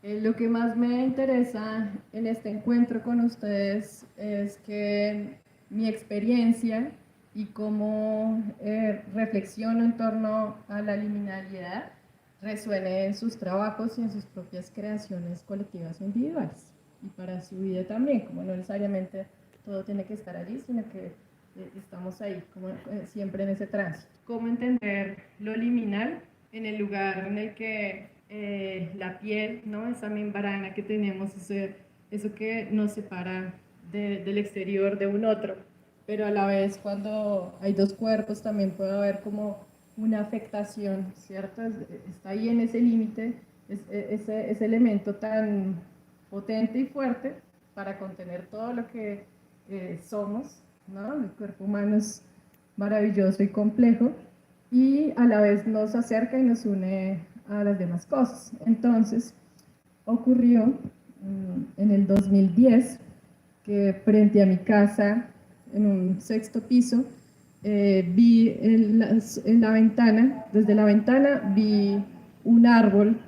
Lo que más me interesa en este encuentro con ustedes es que mi experiencia y cómo reflexiono en torno a la liminalidad resuene en sus trabajos y en sus propias creaciones colectivas o individuales. Y para su vida también, como no necesariamente todo tiene que estar allí, sino que estamos ahí, como siempre en ese tránsito. ¿Cómo entender lo liminal en el lugar en el que la piel, ¿no? Esa membrana que tenemos, eso que nos separa del exterior de un otro, pero a la vez cuando hay dos cuerpos también puede haber como una afectación, ¿cierto? Está ahí en ese límite, ese elemento tan potente y fuerte para contener todo lo que somos, ¿no? El cuerpo humano es maravilloso y complejo, y a la vez nos acerca y nos une a las demás cosas. Entonces, ocurrió en el 2010 que frente a mi casa, en un sexto piso, vi en la ventana, desde la ventana vi un árbol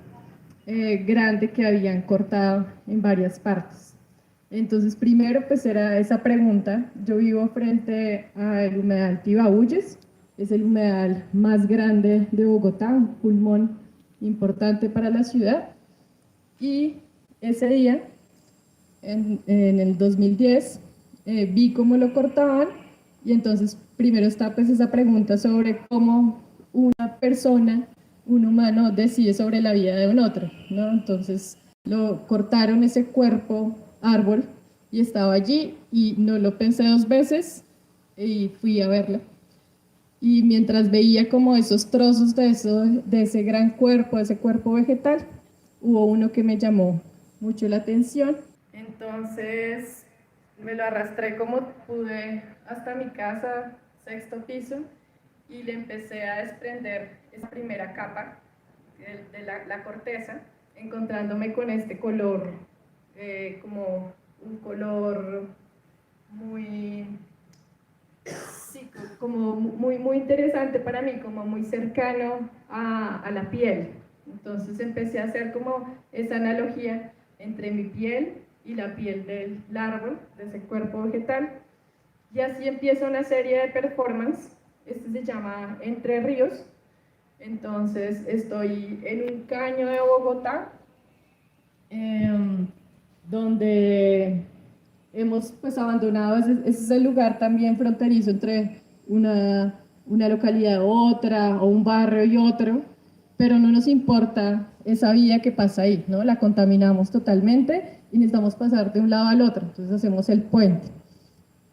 grande que habían cortado en varias partes. Entonces, primero, pues era esa pregunta. Yo vivo frente al humedal Tibauyes, es el humedal más grande de Bogotá, un pulmón importante para la ciudad. Y ese día, en el 2010, vi cómo lo cortaban, y entonces primero está pues esa pregunta sobre cómo una persona, un humano, decide sobre la vida de un otro, ¿no? Entonces lo cortaron ese cuerpo árbol y estaba allí y no lo pensé dos veces y fui a verlo. Y mientras veía como esos trozos de ese gran cuerpo, de ese cuerpo vegetal, hubo uno que me llamó mucho la atención. Entonces me lo arrastré como pude hasta mi casa, sexto piso, y le empecé a desprender esa primera capa de la corteza, encontrándome con este color, como un color muy, sí, como muy interesante para mí, como muy cercano a la piel. Entonces empecé a hacer como esa analogía entre mi piel y la piel del árbol, de ese cuerpo vegetal. Y así empieza una serie de performance. Este se llama Entre Ríos. Entonces estoy en un caño de Bogotá, donde hemos pues abandonado, ese es el lugar también fronterizo entre una localidad u otra, o un barrio y otro, pero no nos importa esa vía que pasa ahí, ¿no? La contaminamos totalmente y necesitamos pasar de un lado al otro, entonces hacemos el puente.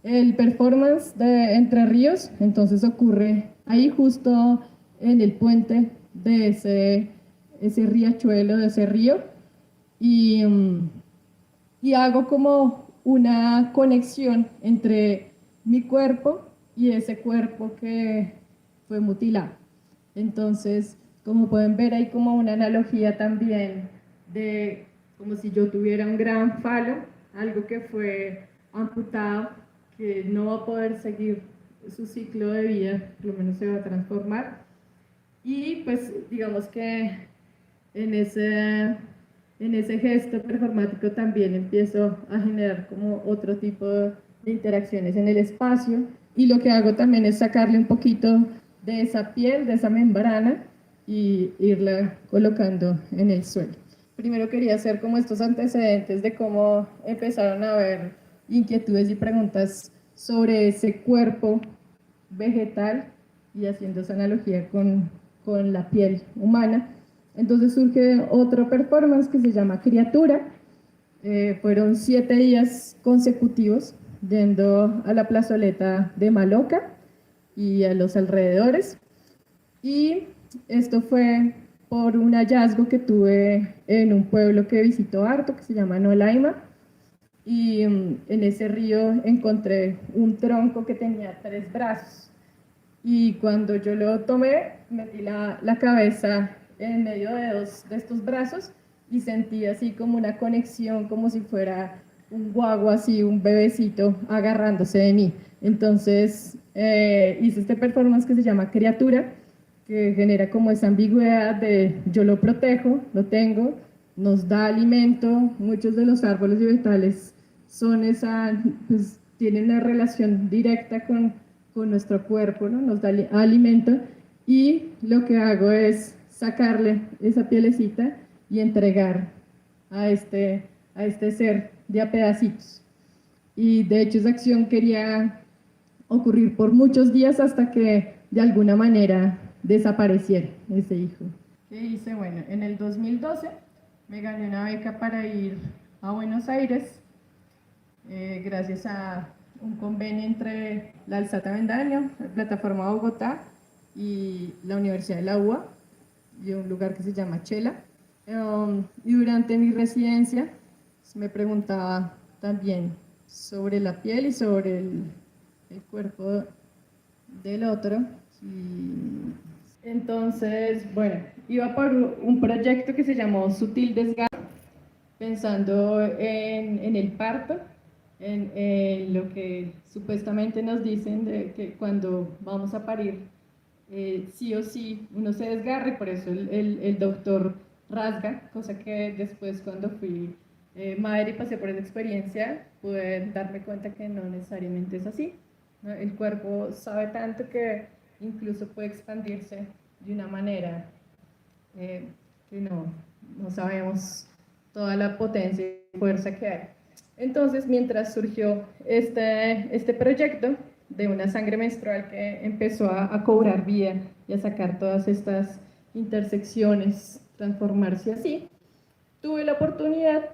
El performance de Entre Ríos, entonces ocurre ahí justo en el puente de ese riachuelo, de ese río, y, y hago como una conexión entre mi cuerpo y ese cuerpo que fue mutilado. Entonces, como pueden ver, hay como una analogía también de como si yo tuviera un gran falo, algo que fue amputado, que no va a poder seguir su ciclo de vida, por lo menos se va a transformar. Y pues digamos que en ese gesto performático también empiezo a generar como otro tipo de interacciones en el espacio, y lo que hago también es sacarle un poquito de esa piel, de esa membrana, y irla colocando en el suelo. Primero quería hacer como estos antecedentes de cómo empezaron a haber inquietudes y preguntas sobre ese cuerpo vegetal y haciendo esa analogía con la piel humana. Entonces surge otro performance que se llama Criatura. Fueron 7 días consecutivos yendo a la plazoleta de Maloca y a los alrededores. Y esto fue por un hallazgo que tuve en un pueblo que visito harto, que se llama Nolaima. Y en ese río encontré un tronco que tenía 3 brazos. Y cuando yo lo tomé, metí la cabeza en medio de dos de estos brazos y sentí así como una conexión, como si fuera un guagua, así un bebecito agarrándose de mí. Entonces hice este performance que se llama Criatura, que genera como esa ambigüedad de yo lo protejo, lo tengo, nos da alimento. Muchos de los árboles y vegetales son pues, tienen una relación directa con nuestro cuerpo, ¿no? Nos da alimento, y lo que hago es sacarle esa pielecita y entregar a este ser de a pedacitos. Y de hecho esa acción quería ocurrir por muchos días hasta que de alguna manera desapareciera ese hijo. ¿Qué hice? Bueno, en el 2012 me gané una beca para ir a Buenos Aires, gracias a un convenio entre la Alzata Vendaño, la Plataforma Bogotá y la Universidad de la UBA, y un lugar que se llama Chela. Y durante mi residencia me preguntaba también sobre la piel y sobre el cuerpo del otro. Entonces, bueno, iba por un proyecto que se llamó Sutil Desgarro, pensando en el parto, en lo que supuestamente nos dicen de que cuando vamos a parir, sí o sí uno se desgarra, y por eso el doctor rasga, cosa que después cuando fui madre y pasé por esa experiencia, pude darme cuenta que no necesariamente es así, ¿no? El cuerpo sabe tanto que incluso puede expandirse de una manera que no sabemos toda la potencia y fuerza que hay. Entonces, mientras surgió este proyecto de una sangre menstrual que empezó a cobrar vida y a sacar todas estas intersecciones, transformarse así, tuve la oportunidad,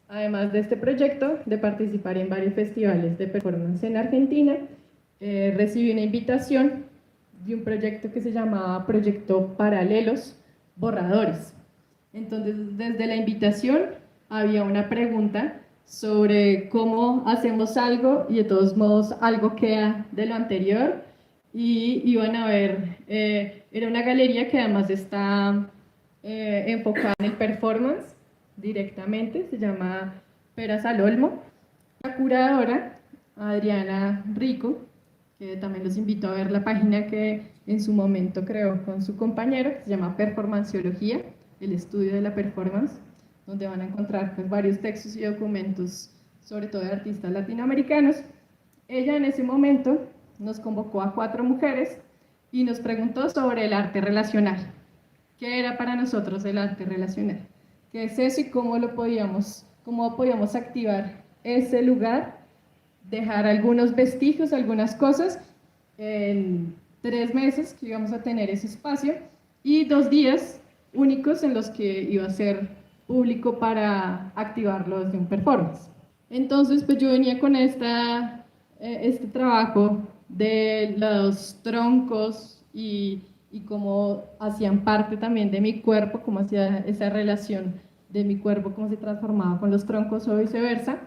además de este proyecto, de participar en varios festivales de performance en Argentina. Recibí una invitación de un proyecto que se llamaba Proyecto Paralelos Borradores. Entonces, desde la invitación había una pregunta sobre cómo hacemos algo y de todos modos algo queda de lo anterior, y iban a ver, era una galería que además está enfocada en el performance directamente, se llama Peras al Olmo. La curadora, Adriana Rico, que también los invito a ver la página que en su momento creó con su compañero, que se llama Performanciología, el estudio de la performance, donde van a encontrar pues, varios textos y documentos, sobre todo de artistas latinoamericanos. Ella en ese momento nos convocó a 4 mujeres y nos preguntó sobre el arte relacional. ¿Qué era para nosotros el arte relacional? ¿Qué es eso y cómo podíamos activar ese lugar, dejar algunos vestigios, algunas cosas, en 3 meses que íbamos a tener ese espacio, y 2 días únicos en los que iba a ser público para activarlo desde un performance? Entonces, pues yo venía con este trabajo de los troncos y cómo hacían parte también de mi cuerpo, cómo hacía esa relación de mi cuerpo, cómo se transformaba con los troncos o viceversa.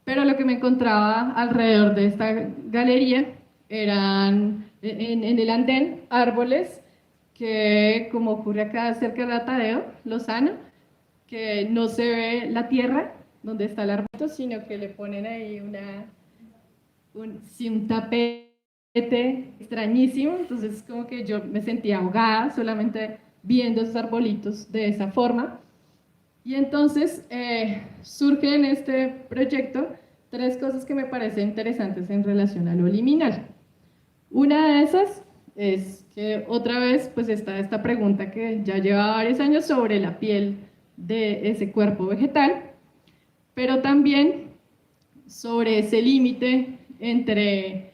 Pero lo que me encontraba alrededor de esta galería eran en el andén árboles que, como ocurre acá cerca de Atadeo, Lozano, que no se ve la tierra donde está el arbusto, sino que le ponen ahí un tapete extrañísimo. Entonces como que yo me sentía ahogada solamente viendo esos arbolitos de esa forma. Y entonces surge en este proyecto 3 cosas que me parecen interesantes en relación a lo liminal. Una de esas es que otra vez pues está esta pregunta que ya lleva varios años sobre la piel de ese cuerpo vegetal, pero también sobre ese límite entre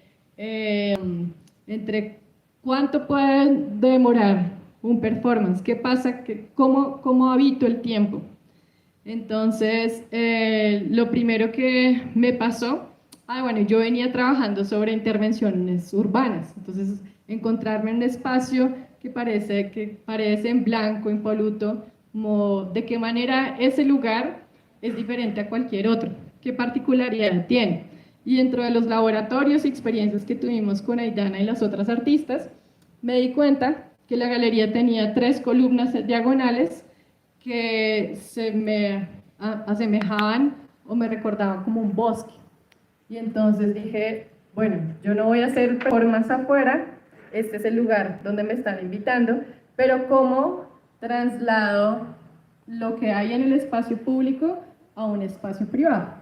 cuánto puede demorar un performance, qué pasa, cómo habito el tiempo. Entonces, lo primero que me pasó, bueno, yo venía trabajando sobre intervenciones urbanas, entonces encontrarme en un espacio que parece en blanco, impoluto, como de qué manera ese lugar es diferente a cualquier otro, qué particularidad tiene. Y dentro de los laboratorios y experiencias que tuvimos con Aidana y las otras artistas, me di cuenta que la galería tenía 3 columnas diagonales que se me asemejaban o me recordaban como un bosque. Y entonces dije, bueno, yo no voy a hacer performance afuera, este es el lugar donde me están invitando, pero ¿cómo traslado lo que hay en el espacio público a un espacio privado.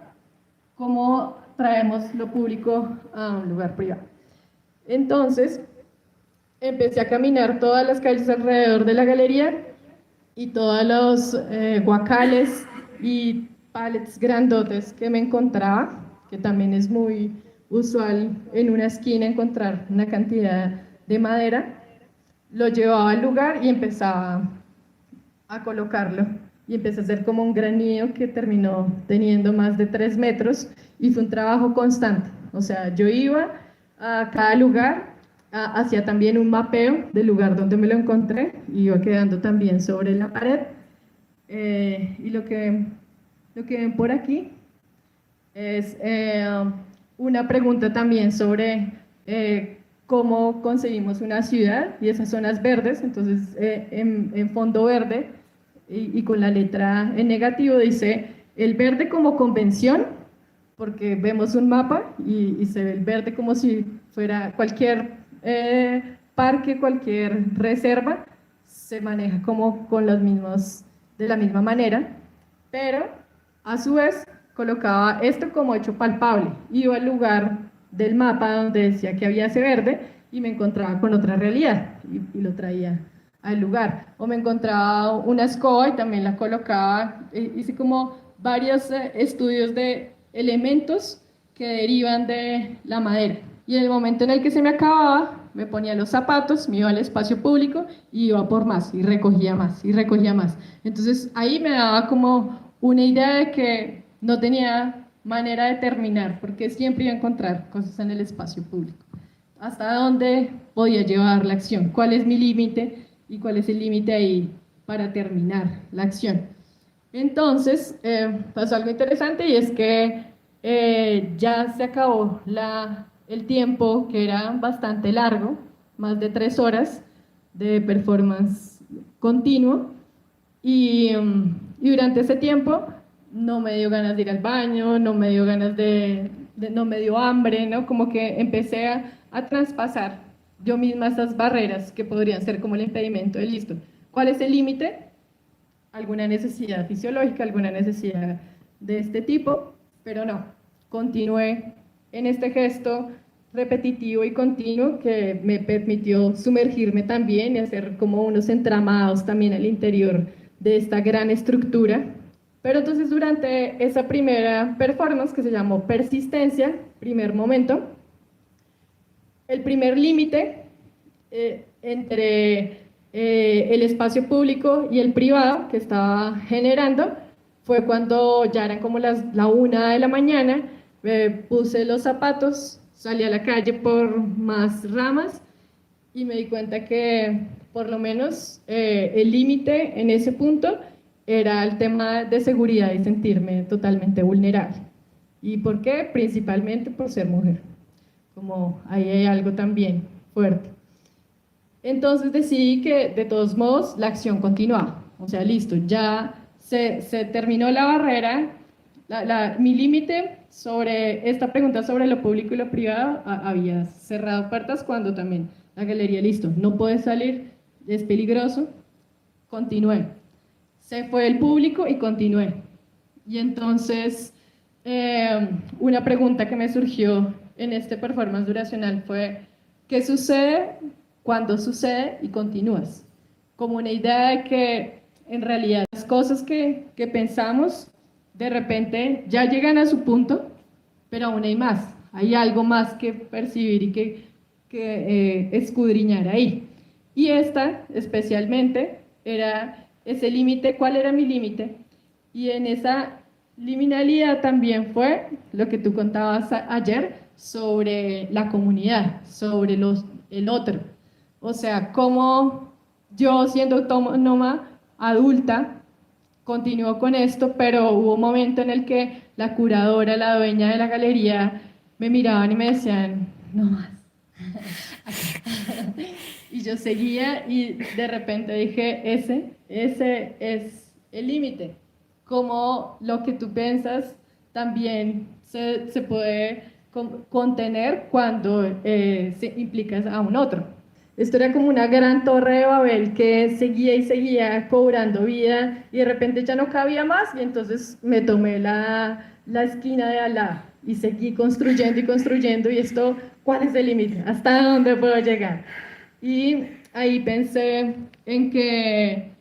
¿Cómo traemos lo público a un lugar privado? Entonces, empecé a caminar todas las calles alrededor de la galería y todos los guacales y palets grandotes que me encontraba, que también es muy usual en una esquina encontrar una cantidad de madera, lo llevaba al lugar y empezaba a colocarlo. Y empecé a hacer como un gran nido que terminó teniendo más de 3 metros y fue un trabajo constante. O sea, yo iba a cada lugar, hacía también un mapeo del lugar donde me lo encontré, iba quedando también sobre la pared. Y lo que ven por aquí es una pregunta también sobre cómo concebimos una ciudad y esas zonas verdes. Entonces, en fondo verde y con la letra en negativo dice el verde como convención, porque vemos un mapa y se ve el verde como si fuera cualquier parque, cualquier reserva, se maneja como con los mismos, de la misma manera, pero a su vez colocaba esto como hecho palpable. Iba al lugar del mapa donde decía que había ese verde y me encontraba con otra realidad y lo traía al lugar. O me encontraba una escoba y también la colocaba, hice como varios estudios de elementos que derivan de la madera. Y en el momento en el que se me acababa, me ponía los zapatos, me iba al espacio público y iba por más, y recogía más, y recogía más. Entonces ahí me daba como una idea de que no tenía manera de terminar, porque siempre iba a encontrar cosas en el espacio público. ¿Hasta dónde podía llevar la acción? ¿Cuál es mi límite y cuál es el límite ahí para terminar la acción? Entonces, pasó algo interesante y es que ya se acabó el tiempo, que era bastante largo, más de 3 horas de performance continuo, y durante ese tiempo no me dio ganas de ir al baño, no me dio ganas no me dio hambre, ¿no? Como que empecé a traspasar yo misma esas barreras que podrían ser como el impedimento de listo. ¿Cuál es el límite? Alguna necesidad fisiológica, alguna necesidad de este tipo, pero no, continué en este gesto repetitivo y continuo que me permitió sumergirme también y hacer como unos entramados también al interior de esta gran estructura. Pero entonces durante esa primera performance que se llamó persistencia, primer momento, el primer límite entre el espacio público y el privado que estaba generando fue cuando ya eran como la 1 de la mañana, puse los zapatos, salí a la calle por más ramas y me di cuenta que por lo menos el límite en ese punto era el tema de seguridad y sentirme totalmente vulnerable. ¿Y por qué? Principalmente por ser mujer, como ahí hay algo también fuerte. Entonces decidí que de todos modos la acción continuaba, o sea, listo, ya se terminó la barrera, mi límite sobre esta pregunta sobre lo público y lo privado había cerrado puertas cuando también la galería, listo, no puede salir, es peligroso, continué. Se fue el público y continué. Y entonces una pregunta que me surgió en este performance duracional fue, ¿qué sucede cuando sucede y continúas? Como una idea de que en realidad las cosas que pensamos de repente ya llegan a su punto, pero aún hay más, hay algo más que percibir y que escudriñar ahí. Y esta especialmente era ese límite, ¿cuál era mi límite? Y en esa liminalidad también fue lo que tú contabas ayer sobre la comunidad, sobre el otro. O sea, cómo yo siendo autónoma, adulta, continuó con esto, pero hubo un momento en el que la curadora, la dueña de la galería, me miraban y me decían, no más. Y yo seguía y de repente dije, ese es el límite. Como lo que tú piensas también se puede contener cuando se implicas a un otro. Esto era como una gran torre de Babel que seguía y seguía cobrando vida y de repente ya no cabía más y entonces me tomé la esquina de al lado y seguí construyendo y construyendo y esto, ¿cuál es el límite? ¿Hasta dónde puedo llegar? Y ahí pensé en que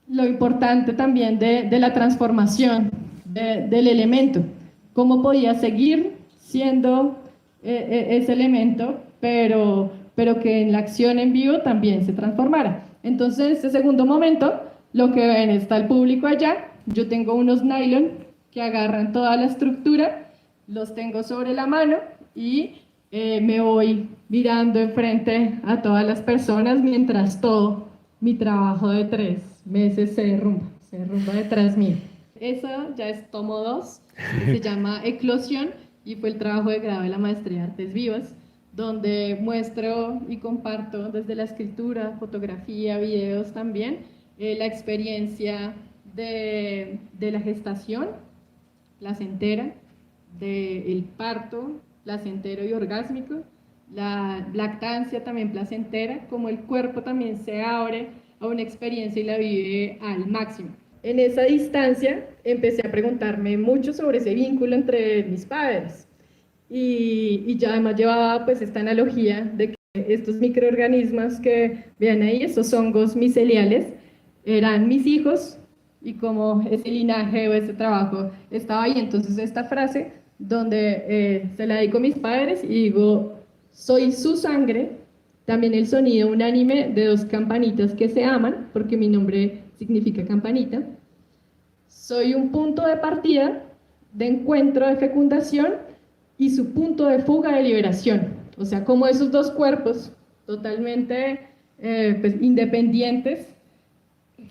lo importante también de la transformación del elemento, cómo podía seguir siendo ese elemento, pero que en la acción en vivo también se transformara. Entonces, en este segundo momento, lo que ven está el público allá, yo tengo unos nylon que agarran toda la estructura, los tengo sobre la mano y me voy mirando enfrente a todas las personas mientras todo mi trabajo de 3 meses se derrumba detrás mío. Eso ya es tomo 2, se llama Eclosión y fue el trabajo de grado de la maestría de Artes Vivas, donde muestro y comparto desde la escritura, fotografía, videos también, la experiencia de la gestación placentera, del parto placentero y orgásmico, la lactancia también placentera, como el cuerpo también se abre a una experiencia y la vive al máximo. En esa distancia empecé a preguntarme mucho sobre ese vínculo entre mis padres y ya además llevaba pues esta analogía de que estos microorganismos que vean ahí, estos hongos miceliales, eran mis hijos y como ese linaje o ese trabajo estaba ahí. Entonces esta frase donde se la dedico a mis padres y digo, soy su sangre, también el sonido unánime de 2 campanitas que se aman, porque mi nombre significa campanita. Soy un punto de partida, de encuentro, de fecundación y su punto de fuga de liberación. O sea, como esos 2 cuerpos totalmente pues, independientes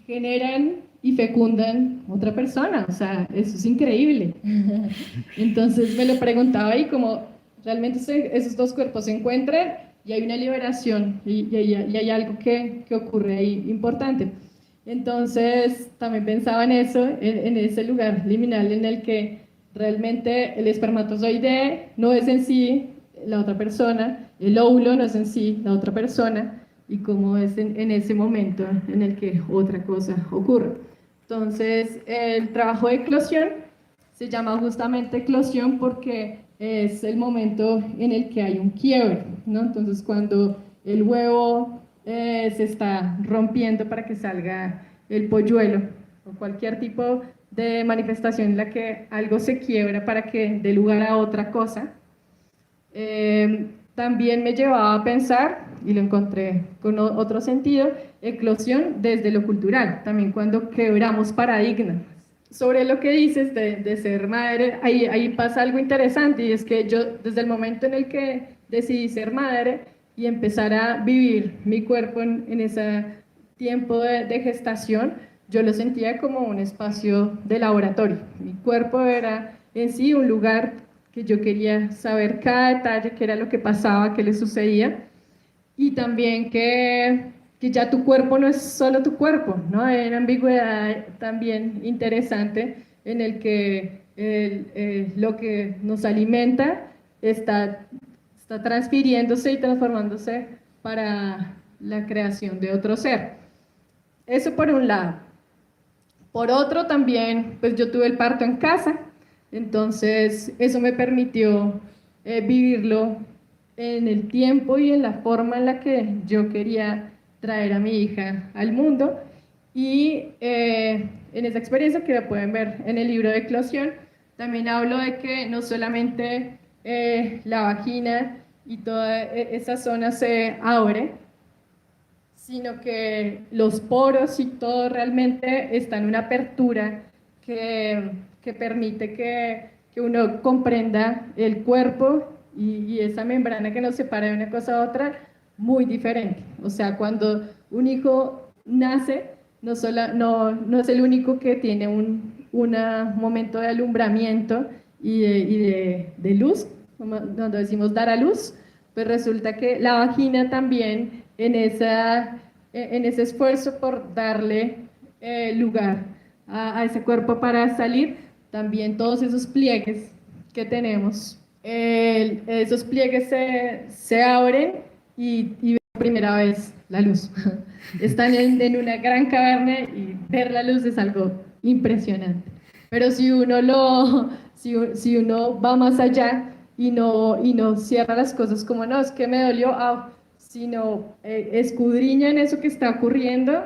generan y fecundan otra persona, o sea, eso es increíble. Entonces me lo preguntaba y como realmente esos 2 cuerpos se encuentran y hay una liberación y hay algo que ocurre ahí importante. Entonces también pensaba en eso, en ese lugar liminal en el que realmente el espermatozoide no es en sí la otra persona, el óvulo no es en sí la otra persona, y cómo es en ese momento en el que otra cosa ocurre. Entonces, el trabajo de eclosión se llama justamente eclosión porque es el momento en el que hay un quiebre, ¿no? Entonces, cuando el huevo se está rompiendo para que salga el polluelo o cualquier tipo de manifestación en la que algo se quiebra para que dé lugar a otra cosa, también me llevaba a pensar, y lo encontré con otro sentido, eclosión desde lo cultural, también cuando quebramos paradigmas. Sobre lo que dices de ser madre, ahí pasa algo interesante, y es que yo desde el momento en el que decidí ser madre y empezar a vivir mi cuerpo en ese tiempo de gestación, yo lo sentía como un espacio de laboratorio. Mi cuerpo era en sí un lugar que yo quería saber cada detalle, qué era lo que pasaba, qué le sucedía, y también que ya tu cuerpo no es solo tu cuerpo, ¿no? Hay una ambigüedad también interesante en el que lo que nos alimenta está transfiriéndose y transformándose para la creación de otro ser. Eso por un lado. Por otro también, pues yo tuve el parto en casa, entonces eso me permitió vivirlo en el tiempo y en la forma en la que yo quería traer a mi hija al mundo. Y en esa experiencia que la pueden ver en el libro de Eclosión, también hablo de que no solamente la vagina y toda esa zona se abre, sino que los poros y todo realmente está en una apertura que permite que uno comprenda el cuerpo y esa membrana que nos separa de una cosa a otra muy diferente. O sea, cuando un hijo nace, no es el único que tiene un momento de alumbramiento y de luz, cuando decimos dar a luz, pues resulta que la vagina también en ese esfuerzo por darle lugar a ese cuerpo para salir, también todos esos pliegues que tenemos, esos pliegues se abren y primera vez la luz. Están en una gran caverna y ver la luz es algo impresionante. Pero si uno va más allá y no cierra las cosas como no, es que me dolió, sino escudriña en eso que está ocurriendo,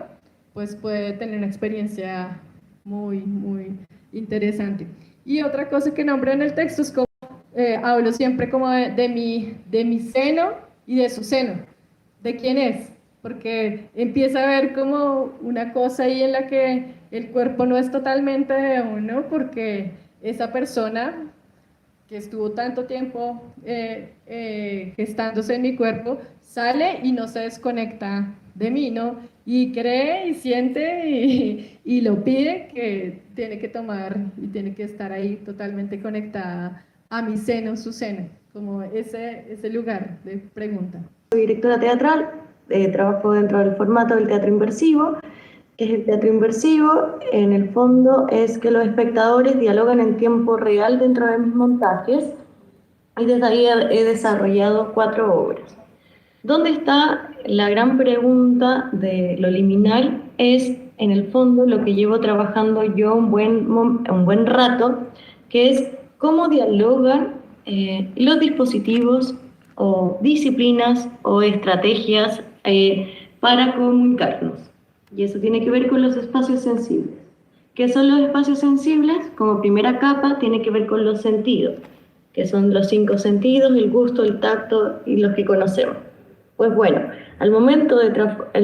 pues puede tener una experiencia muy interesante. Y otra cosa que nombro en el texto es como hablo siempre como de mi seno y de su seno. ¿De quién es? Porque empieza a ver como una cosa ahí en la que el cuerpo no es totalmente de uno, porque esa persona que estuvo tanto tiempo gestándose en mi cuerpo, sale y no se desconecta de mí, ¿no? Y cree y siente y lo pide que tiene que tomar y tiene que estar ahí totalmente conectada a mi seno, su seno, como ese lugar de pregunta. Soy directora teatral, trabajo dentro del formato del teatro inversivo. ¿Qué es el teatro inversivo? En el fondo es que los espectadores dialogan en tiempo real dentro de mis montajes y desde ahí he desarrollado 4 obras. ¿Dónde está la gran pregunta de lo liminal? Es en el fondo lo que llevo trabajando yo un buen rato, que es cómo dialogan los dispositivos o disciplinas o estrategias para comunicarnos. Y eso tiene que ver con los espacios sensibles. ¿Qué son los espacios sensibles? Como primera capa tiene que ver con los sentidos, que son los 5 sentidos, el gusto, el tacto y los que conocemos. Pues bueno, al momento de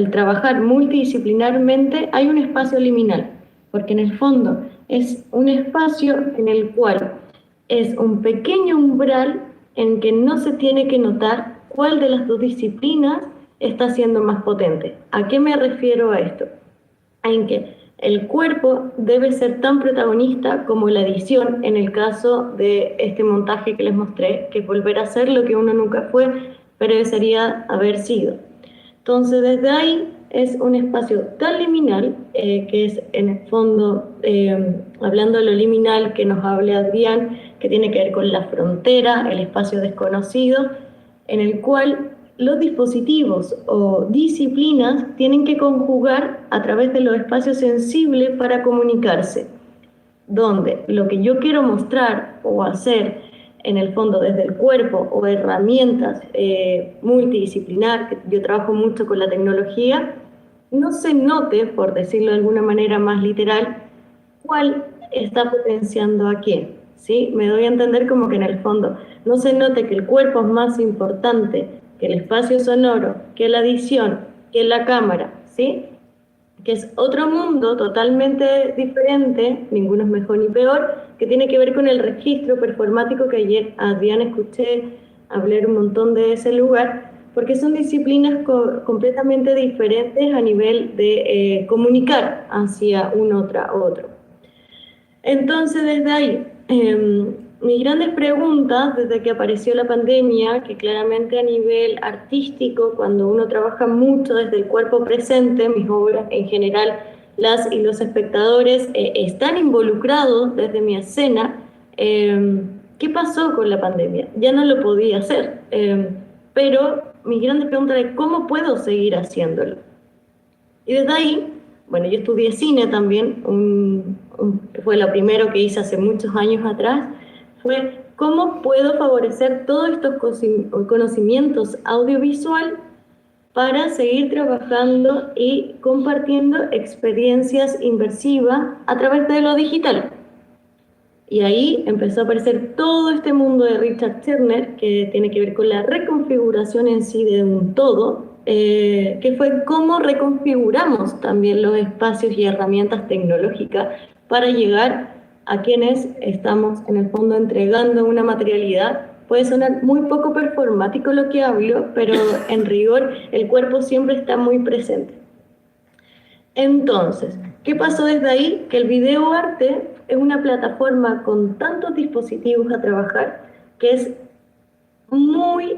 trabajar multidisciplinarmente hay un espacio liminal, porque en el fondo es un espacio en el cual es un pequeño umbral en que no se tiene que notar cuál de las 2 disciplinas está siendo más potente. ¿A qué me refiero a esto? En que el cuerpo debe ser tan protagonista como la edición en el caso de este montaje que les mostré, que es volver a ser lo que uno nunca fue, pero desearía haber sido. Entonces, desde ahí es un espacio tan liminal, que es en el fondo, hablando de lo liminal que nos hable Adrián, que tiene que ver con la frontera, el espacio desconocido, en el cual los dispositivos o disciplinas tienen que conjugar a través de los espacios sensibles para comunicarse, donde lo que yo quiero mostrar o hacer en el fondo desde el cuerpo o herramientas multidisciplinar, que yo trabajo mucho con la tecnología, no se note, por decirlo de alguna manera más literal, cuál está potenciando a quién, ¿sí? Me doy a entender como que en el fondo no se note que el cuerpo es más importante que el espacio sonoro, que la edición, que la cámara, ¿sí? Que es otro mundo totalmente diferente, ninguno es mejor ni peor, que tiene que ver con el registro performático que ayer a Adrián escuché hablar un montón de ese lugar, porque son disciplinas completamente diferentes a nivel de comunicar hacia un otro. Entonces, desde ahí, mis grandes preguntas, desde que apareció la pandemia, que claramente a nivel artístico, cuando uno trabaja mucho desde el cuerpo presente, mis obras en general, las y los espectadores están involucrados desde mi escena. ¿Qué pasó con la pandemia? Ya no lo podía hacer, pero mis grandes preguntas es ¿cómo puedo seguir haciéndolo? Y desde ahí, bueno, yo estudié cine también, fue lo primero que hice hace muchos años atrás, fue cómo puedo favorecer todos estos conocimientos audiovisual para seguir trabajando y compartiendo experiencias inmersivas a través de lo digital. Y ahí empezó a aparecer todo este mundo de Richard Turner, que tiene que ver con la reconfiguración en sí de un todo, que fue cómo reconfiguramos también los espacios y herramientas tecnológicas para llegar a quienes estamos en el fondo entregando una materialidad. Puede sonar muy poco performático lo que hablo, pero en rigor el cuerpo siempre está muy presente. Entonces, ¿qué pasó desde ahí? Que el videoarte es una plataforma con tantos dispositivos a trabajar que es muy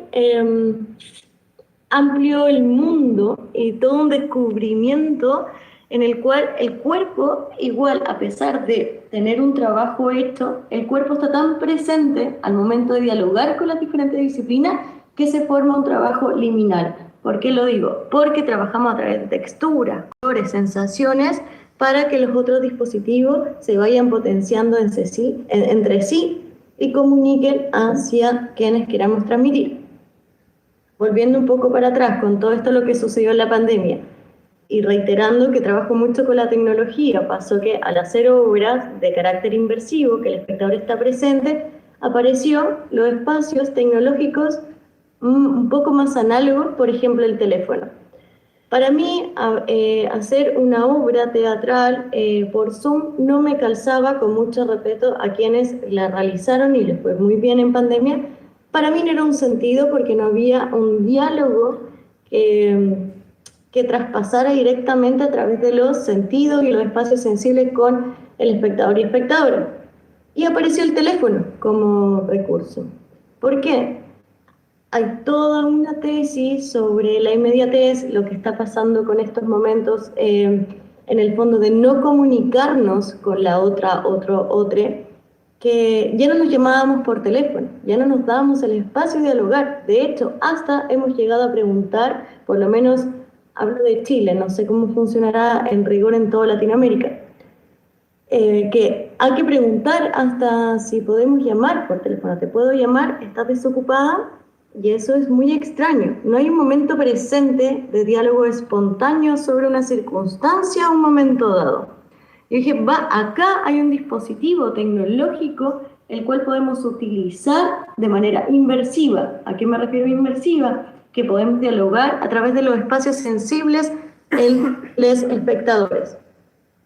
amplio el mundo y todo un descubrimiento en el cual el cuerpo, igual a pesar de tener un trabajo hecho, el cuerpo está tan presente al momento de dialogar con las diferentes disciplinas que se forma un trabajo liminal. ¿Por qué lo digo? Porque trabajamos a través de texturas, colores, sensaciones, para que los otros dispositivos se vayan potenciando entre sí y comuniquen hacia quienes queramos transmitir. Volviendo un poco para atrás con todo esto lo que sucedió en la pandemia y reiterando que trabajo mucho con la tecnología, pasó que al hacer obras de carácter inmersivo, que el espectador está presente, apareció los espacios tecnológicos un poco más análogos, por ejemplo el teléfono. Para mí, hacer una obra teatral por Zoom no me calzaba, con mucho respeto a quienes la realizaron y les fue muy bien en pandemia. Para mí no era un sentido porque no había un diálogo que traspasara directamente a través de los sentidos y los espacios sensibles con el espectador y espectadora. Y apareció el teléfono como recurso. ¿Por qué? Hay toda una tesis sobre la inmediatez, lo que está pasando con estos momentos, en el fondo de no comunicarnos con la otra, que ya no nos llamábamos por teléfono, ya no nos dábamos el espacio de dialogar. De hecho, hasta hemos llegado a preguntar, por lo menos hablo de Chile, no sé cómo funcionará en rigor en toda Latinoamérica, que hay que preguntar hasta si podemos llamar por teléfono. ¿Te puedo llamar? ¿Estás desocupada? Y eso es muy extraño. No hay un momento presente de diálogo espontáneo sobre una circunstancia o un momento dado. Y dije, acá hay un dispositivo tecnológico el cual podemos utilizar de manera inmersiva. ¿A qué me refiero inmersiva? Que podemos dialogar a través de los espacios sensibles en los espectadores.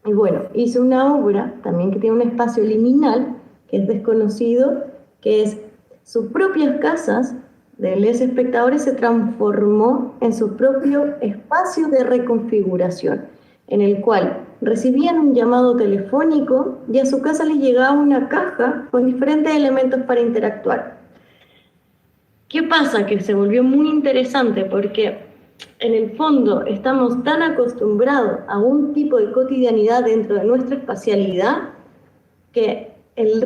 Y bueno, hice una obra también que tiene un espacio liminal, que es desconocido, que es sus propias casas de los espectadores se transformó en su propio espacio de reconfiguración, en el cual recibían un llamado telefónico y a su casa les llegaba una caja con diferentes elementos para interactuar. ¿Qué pasa? Que se volvió muy interesante porque en el fondo estamos tan acostumbrados a un tipo de cotidianidad dentro de nuestra espacialidad que el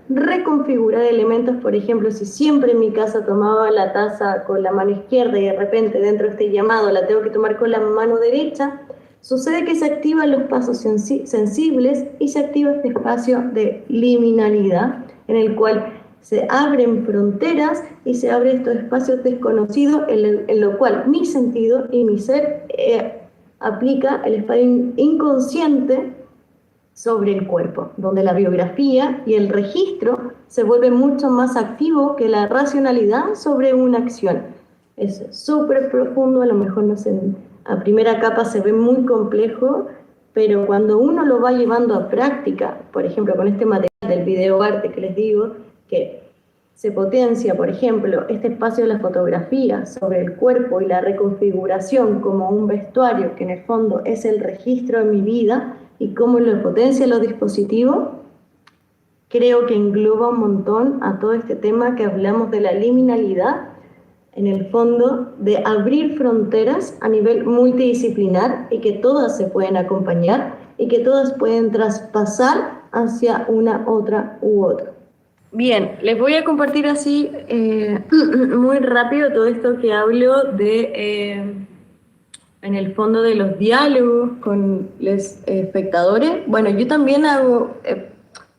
reconfigurar elementos, por ejemplo, si siempre en mi casa tomaba la taza con la mano izquierda y de repente dentro de este llamado la tengo que tomar con la mano derecha, sucede que se activan los pasos sensibles y se activa este espacio de liminalidad en el cual se abren fronteras y se abren estos espacios desconocidos en lo cual mi sentido y mi ser aplica el espacio inconsciente sobre el cuerpo, donde la biografía y el registro se vuelven mucho más activos que la racionalidad sobre una acción. Es súper profundo, a lo mejor no sé, a primera capa se ve muy complejo, pero cuando uno lo va llevando a práctica, por ejemplo, con este material del videoarte que les digo, que se potencia, por ejemplo, este espacio de la fotografía sobre el cuerpo y la reconfiguración como un vestuario, que en el fondo es el registro de mi vida, y cómo lo potencia los dispositivos, creo que engloba un montón a todo este tema que hablamos de la liminalidad, en el fondo de abrir fronteras a nivel multidisciplinar y que todas se pueden acompañar y que todas pueden traspasar hacia una, otra u otra. Bien, les voy a compartir así muy rápido todo esto que hablo de, en el fondo, de los diálogos con los espectadores. Bueno, yo también hago,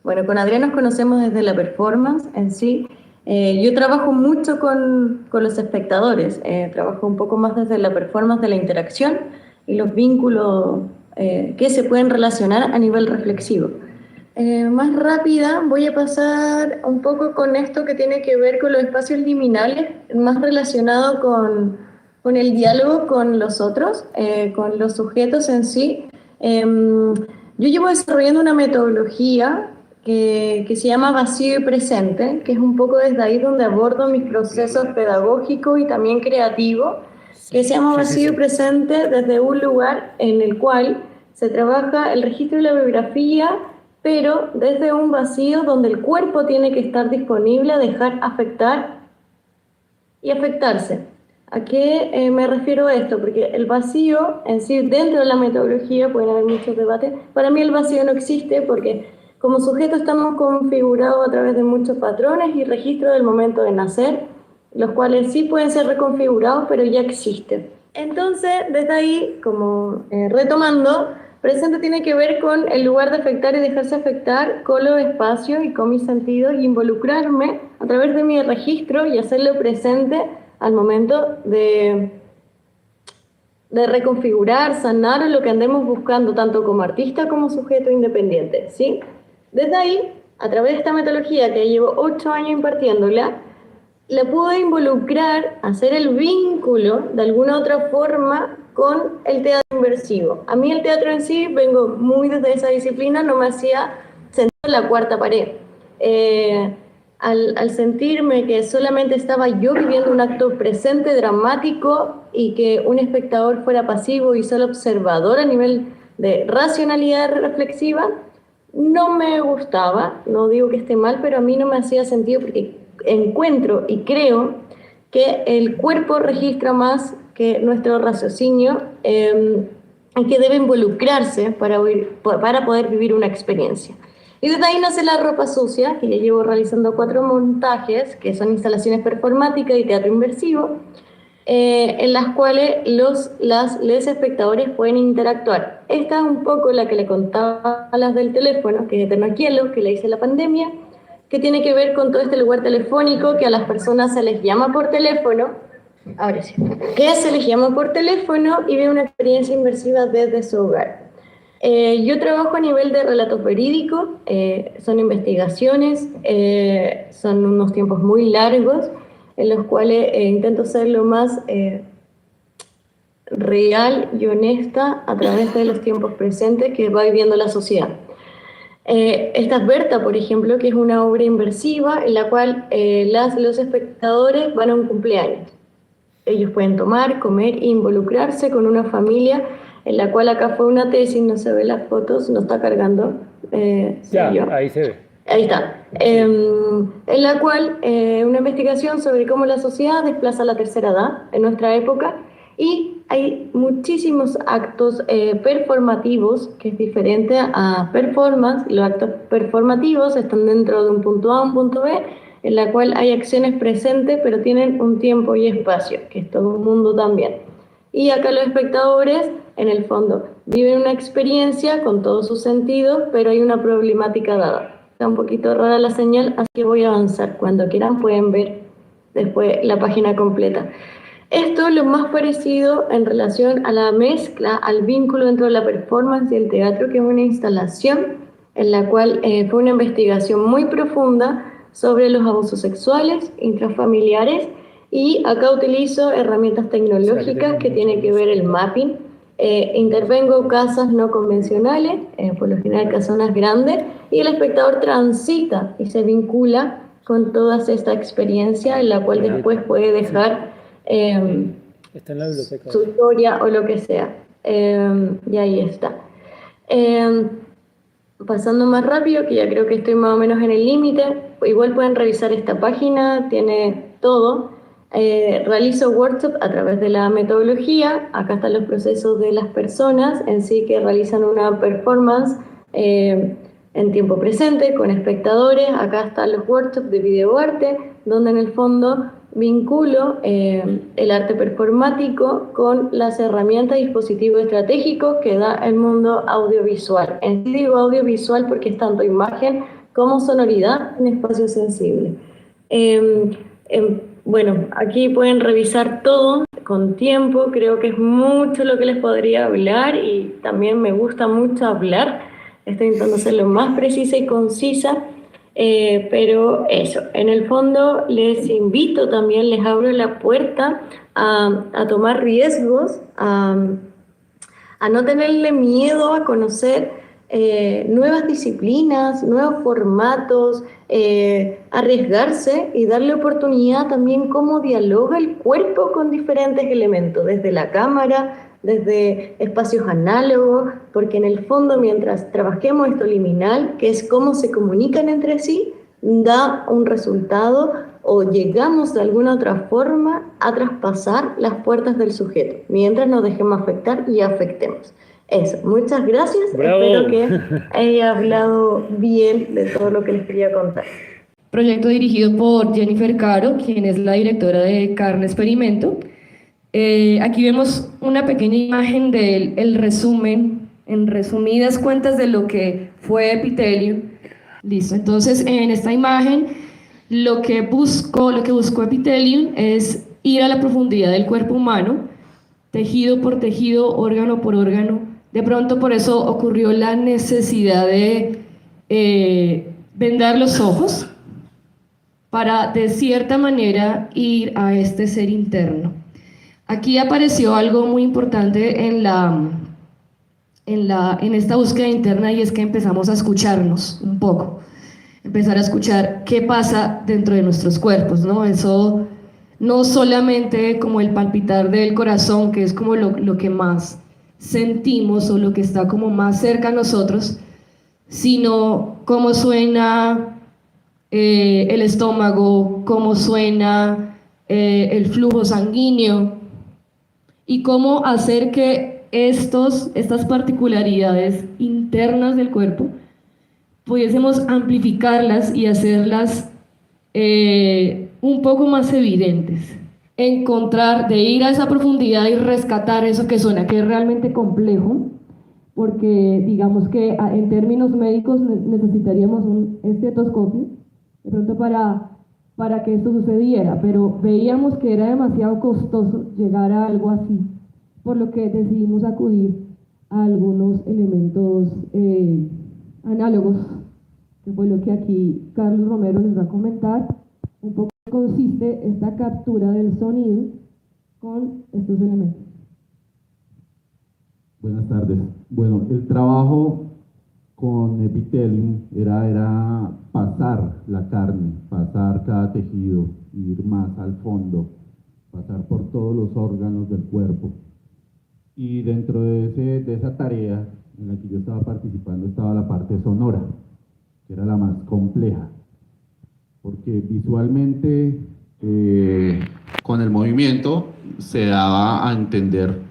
bueno, con Adrián nos conocemos desde la performance en sí. Yo trabajo mucho con los espectadores, trabajo un poco más desde la performance de la interacción y los vínculos que se pueden relacionar a nivel reflexivo. Más rápida, voy a pasar un poco con esto que tiene que ver con los espacios liminales, más relacionado con el diálogo con los otros, con los sujetos en sí. Yo llevo desarrollando una metodología que se llama vacío y presente, que es un poco desde ahí donde abordo mis procesos pedagógicos y también creativos, que se llama vacío y presente desde un lugar en el cual se trabaja el registro y la biografía, pero desde un vacío donde el cuerpo tiene que estar disponible a dejar afectar y afectarse. ¿A qué me refiero a esto? Porque el vacío en sí, dentro de la metodología, pueden haber muchos debates, para mí el vacío no existe porque como sujeto estamos configurados a través de muchos patrones y registros del momento de nacer, los cuales sí pueden ser reconfigurados, pero ya existen. Entonces, desde ahí, como retomando, presente tiene que ver con el lugar de afectar y dejarse afectar, con los espacios y con mis sentidos, y involucrarme a través de mi registro y hacerlo presente al momento de reconfigurar, sanar lo que andemos buscando, tanto como artista como sujeto independiente, ¿sí? Desde ahí, a través de esta metodología que llevo 8 años impartiéndola, la pude involucrar, hacer el vínculo de alguna otra forma con el teatro inmersivo. A mí el teatro en sí, vengo muy desde esa disciplina, no me hacía sentir la cuarta pared. Al sentirme que solamente estaba yo viviendo un acto presente, dramático, y que un espectador fuera pasivo y solo observador a nivel de racionalidad reflexiva, no me gustaba, no digo que esté mal, pero a mí no me hacía sentido porque encuentro y creo que el cuerpo registra más que nuestro raciocinio y que debe involucrarse para poder vivir una experiencia. Y desde ahí nace La Ropa Sucia, que ya llevo realizando 4 montajes, que son instalaciones performáticas y teatro inmersivo, en las cuales los espectadores pueden interactuar. Esta es un poco la que le contaba a las del teléfono, que es de Tenoquielo, que le hice la pandemia, que tiene que ver con todo este lugar telefónico, que a las personas se les llama por teléfono, ahora sí, que se les llama por teléfono y vive una experiencia inmersiva desde su hogar. Yo trabajo a nivel de relatos verídicos, son investigaciones, son unos tiempos muy largos, en los cuales intento ser lo más real y honesta a través de los tiempos presentes que va viviendo la sociedad. Esta es Berta, por ejemplo, que es una obra inmersiva en la cual los espectadores van a un cumpleaños. Ellos pueden tomar, comer e involucrarse con una familia en la cual acá fue una tesis, no se ve las fotos, no está cargando. Ya, ahí se ve. Ahí está. En la cual una investigación sobre cómo la sociedad desplaza la tercera edad en nuestra época, y hay muchísimos actos performativos, que es diferente a performance. Los actos performativos están dentro de un punto A, un punto B, en la cual hay acciones presentes, pero tienen un tiempo y espacio, que es todo un mundo también. Y acá los espectadores, en el fondo, viven una experiencia con todos sus sentidos, pero hay una problemática dada. Está un poquito rara la señal, así que voy a avanzar. Cuando quieran pueden ver después la página completa. Esto es lo más parecido en relación a la mezcla, al vínculo dentro de la performance y el teatro, que es una instalación en la cual fue una investigación muy profunda sobre los abusos sexuales intrafamiliares, y acá utilizo herramientas tecnológicas que tienen que ver el mapping. Intervengo casas no convencionales, por lo general casonas grandes, y el espectador transita y se vincula con toda esta experiencia, en la cual después puede dejar está en la biblioteca, su historia o lo que sea. Y ahí está. Pasando más rápido, que ya creo que estoy más o menos en el límite, igual pueden revisar esta página, tiene todo. Realizo workshops a través de la metodología. Acá están los procesos de las personas en sí que realizan una performance en tiempo presente con espectadores. Acá están los workshops de videoarte, donde en el fondo vinculo el arte performático con las herramientas y dispositivos estratégicos que da el mundo audiovisual. En sí digo audiovisual porque es tanto imagen como sonoridad en espacio sensible. Bueno, aquí pueden revisar todo con tiempo. Creo que es mucho lo que les podría hablar, y también me gusta mucho hablar. Estoy intentando ser lo más precisa y concisa. Pero eso, en el fondo les invito también, les abro la puerta a tomar riesgos, a no tenerle miedo a conocer nuevas disciplinas, nuevos formatos, arriesgarse y darle oportunidad también cómo dialoga el cuerpo con diferentes elementos, desde la cámara, desde espacios análogos, porque en el fondo mientras trabajemos esto liminal, que es cómo se comunican entre sí, da un resultado o llegamos de alguna otra forma a traspasar las puertas del sujeto, mientras nos dejemos afectar y afectemos. Eso, muchas gracias. ¡Bravo! Espero que haya hablado bien de todo lo que les quería contar. proyecto dirigido por Jennifer Caro, quien es la directora de Carne Experimento. Aquí vemos una pequeña imagen del resumen, en resumidas cuentas, de lo que fue Epithelium. Listo, entonces en esta imagen lo que buscó Epithelium es ir a la profundidad del cuerpo humano, tejido por tejido, órgano por órgano. De pronto por eso ocurrió la necesidad de vendar los ojos para de cierta manera ir a este ser interno. Aquí apareció algo muy importante en esta búsqueda interna, y es que empezamos a escucharnos un poco, empezar a escuchar qué pasa dentro de nuestros cuerpos, ¿no? Eso no solamente como el palpitar del corazón, que es como lo que más sentimos o lo que está como más cerca a nosotros, sino cómo suena el estómago, cómo suena el flujo sanguíneo, y cómo hacer que estas particularidades internas del cuerpo pudiésemos amplificarlas y hacerlas un poco más evidentes. De ir a esa profundidad y rescatar eso que suena, que es realmente complejo, porque digamos que en términos médicos necesitaríamos un estetoscopio, de pronto para que esto sucediera, pero veíamos que era demasiado costoso llegar a algo así, por lo que decidimos acudir a algunos elementos análogos, que fue lo que aquí Carlos Romero les va a comentar. Un poco consiste esta captura del sonido con estos elementos. Buenas tardes. Bueno, el trabajo con Epithelium era pasar la carne, pasar cada tejido, ir más al fondo, pasar por todos los órganos del cuerpo. Y dentro de esa tarea en la que yo estaba participando estaba la parte sonora, que era la más compleja, porque visualmente con el movimiento se daba a entender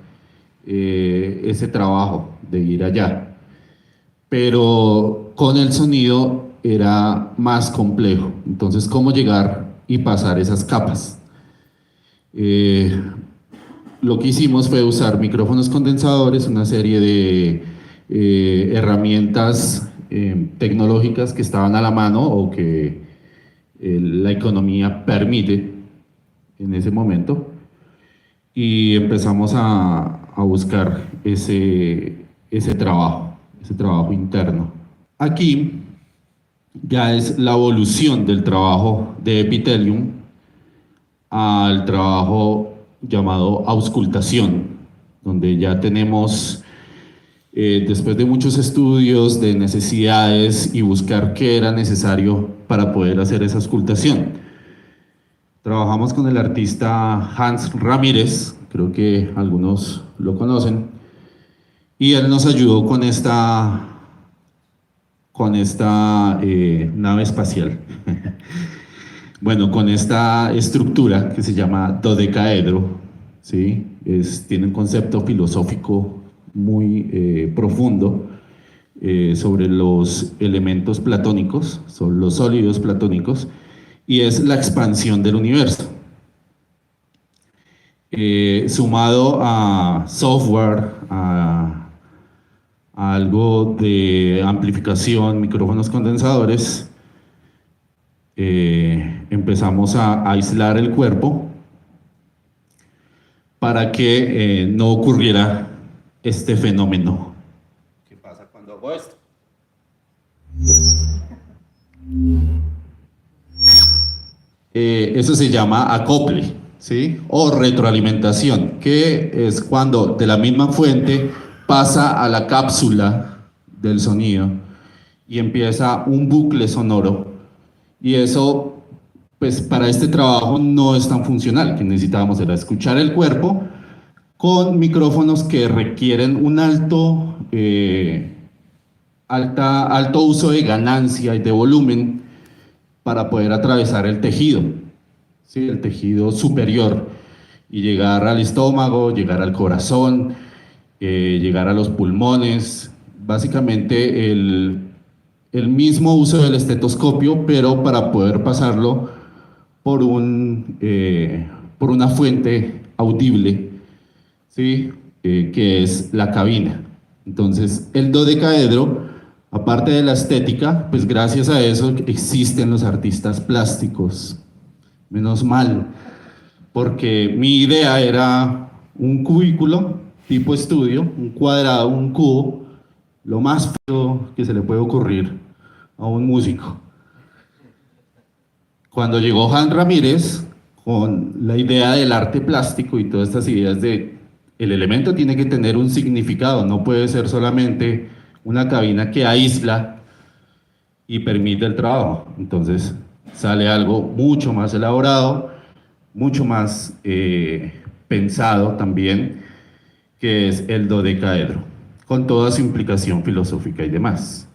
ese trabajo de ir allá, pero con el sonido era más complejo. Entonces, ¿cómo llegar y pasar esas capas? Lo que hicimos fue usar micrófonos condensadores, una serie de herramientas tecnológicas que estaban a la mano o que la economía permite en ese momento, y empezamos a buscar ese trabajo interno. Aquí ya es la evolución del trabajo de Epithelium al trabajo llamado auscultación, donde ya tenemos, después de muchos estudios de necesidades y buscar qué era necesario para poder hacer esa auscultación, trabajamos con el artista Hans Ramírez, creo que algunos lo conocen, y él nos ayudó con esta nave espacial. Bueno, con esta estructura que se llama dodecaedro, ¿sí? Tiene un concepto filosófico muy profundo sobre los elementos platónicos, sobre los sólidos platónicos, y es la expansión del universo. Sumado a software, a algo de amplificación, micrófonos condensadores, empezamos a aislar el cuerpo para que no ocurriera este fenómeno. ¿Qué pasa cuando hago esto? Eso se llama acople, ¿sí? O retroalimentación, que es cuando de la misma fuente pasa a la cápsula del sonido y empieza un bucle sonoro, y eso pues para este trabajo no es tan funcional. Que necesitábamos era escuchar el cuerpo con micrófonos que requieren un alto uso de ganancia y de volumen para poder atravesar el tejido, ¿sí? El tejido superior, y llegar al estómago, llegar al corazón, llegar a los pulmones. Básicamente el el mismo uso del estetoscopio, pero para poder pasarlo por una fuente audible, ¿sí? Que es la cabina. Entonces, el dodecaedro, aparte de la estética, pues gracias a eso existen los artistas plásticos. Menos mal, porque mi idea era un cubículo tipo estudio, un cuadrado, un cubo, lo más feo que se le puede ocurrir a un músico. Cuando llegó Juan Ramírez con la idea del arte plástico y todas estas ideas de el elemento tiene que tener un significado, no puede ser solamente una cabina que aísla y permite el trabajo. Entonces sale algo mucho más elaborado, mucho más pensado también, que es el dodecaedro, con toda su implicación filosófica y demás.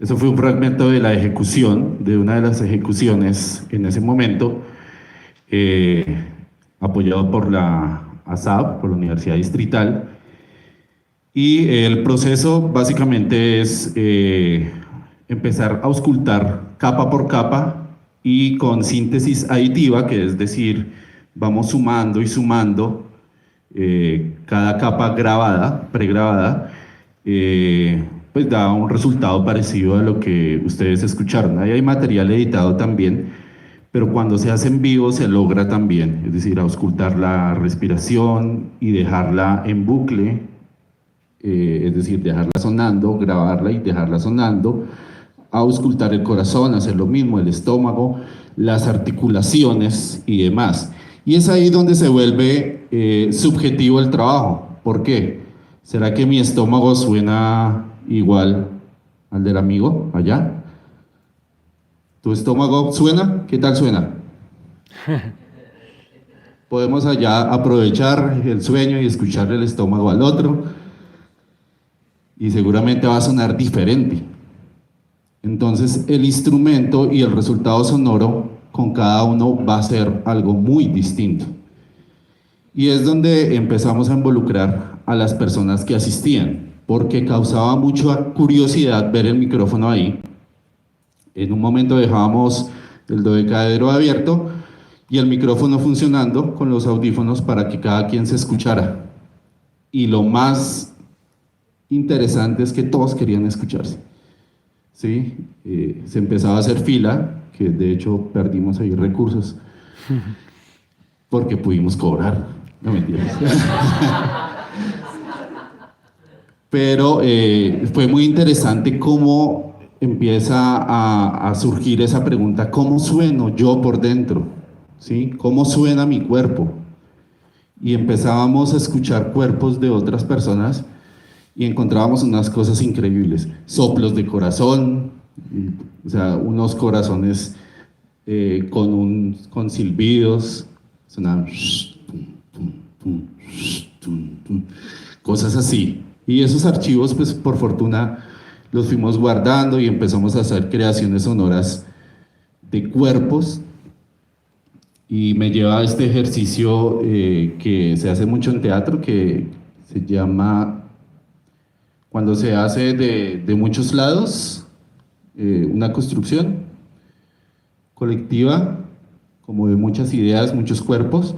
Eso fue un fragmento de la ejecución, de una de las ejecuciones en ese momento, apoyado por la ASAP, por la Universidad Distrital. Y el proceso básicamente es empezar a auscultar capa por capa y con síntesis aditiva, que es decir, vamos sumando y sumando cada capa grabada, pregrabada, pues da un resultado parecido a lo que ustedes escucharon. Ahí hay material editado también, pero cuando se hace en vivo se logra también, es decir, auscultar la respiración y dejarla en bucle, es decir, dejarla sonando, grabarla y dejarla sonando, auscultar el corazón, hacer lo mismo, el estómago, las articulaciones y demás. Y es ahí donde se vuelve subjetivo el trabajo. ¿Por qué? ¿Será que mi estómago suena igual al del amigo allá? ¿Tu estómago suena? ¿Qué tal suena? Podemos allá aprovechar el sueño y escucharle el estómago al otro y seguramente va a sonar diferente. Entonces el instrumento y el resultado sonoro con cada uno va a ser algo muy distinto. Y es donde empezamos a involucrar a las personas que asistían, porque causaba mucha curiosidad ver el micrófono ahí. En un momento dejábamos el dodecaedro abierto y el micrófono funcionando con los audífonos para que cada quien se escuchara. Y lo más interesante es que todos querían escucharse. ¿Sí? Se empezaba a hacer fila, que de hecho perdimos ahí recursos, porque pudimos cobrar. No mentiras. Pero fue muy interesante cómo empieza a surgir esa pregunta: ¿cómo sueno yo por dentro? ¿Sí? ¿Cómo suena mi cuerpo? Y empezábamos a escuchar cuerpos de otras personas y encontrábamos unas cosas increíbles, soplos de corazón, o sea, unos corazones con silbidos, sonaban cosas así. Y esos archivos, pues por fortuna, los fuimos guardando y empezamos a hacer creaciones sonoras de cuerpos. Y me lleva a este ejercicio que se hace mucho en teatro, que se llama, cuando se hace de muchos lados, una construcción colectiva, como de muchas ideas, muchos cuerpos,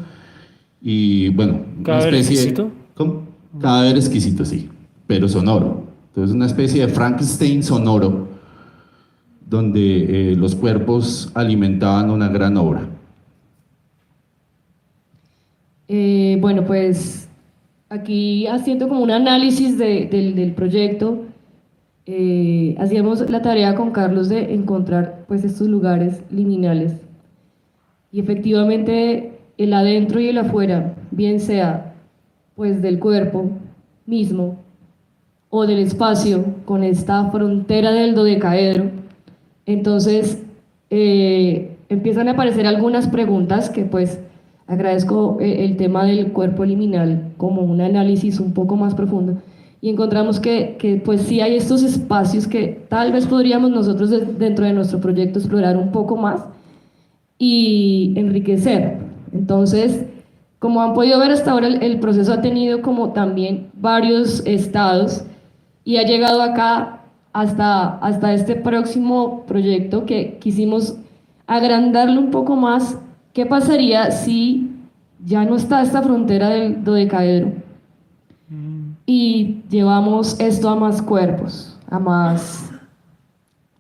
y bueno, una ¿Cadáver especie exquisito? ¿Cómo? Cadáver exquisito, sí, pero sonoro. Entonces una especie de Frankenstein sonoro, donde los cuerpos alimentaban una gran obra. Bueno, pues aquí haciendo como un análisis del proyecto, hacíamos la tarea con Carlos de encontrar pues estos lugares liminales. Y efectivamente el adentro y el afuera, bien sea pues del cuerpo mismo o del espacio con esta frontera del dodecaedro, entonces empiezan a aparecer algunas preguntas que pues agradezco el tema del cuerpo liminal como un análisis un poco más profundo y encontramos que pues sí hay estos espacios que tal vez podríamos nosotros dentro de nuestro proyecto explorar un poco más y enriquecer. Entonces, como han podido ver hasta ahora, el proceso ha tenido como también varios estados y ha llegado acá hasta este próximo proyecto que quisimos agrandarlo un poco más. ¿Qué pasaría si ya no está esta frontera del dodecaedro y llevamos esto a más cuerpos, a más...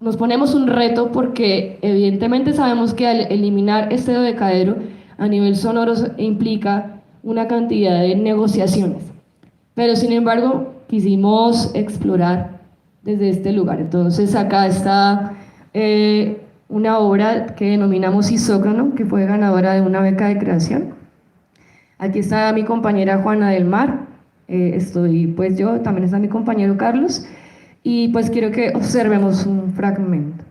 Nos ponemos un reto porque evidentemente sabemos que al eliminar este dodecaedro a nivel sonoro implica una cantidad de negociaciones, pero sin embargo quisimos explorar desde este lugar. Entonces acá está una obra que denominamos Isócrono, que fue ganadora de una beca de creación. Aquí está mi compañera Juana del Mar, estoy pues yo, también está mi compañero Carlos, y pues quiero que observemos un fragmento.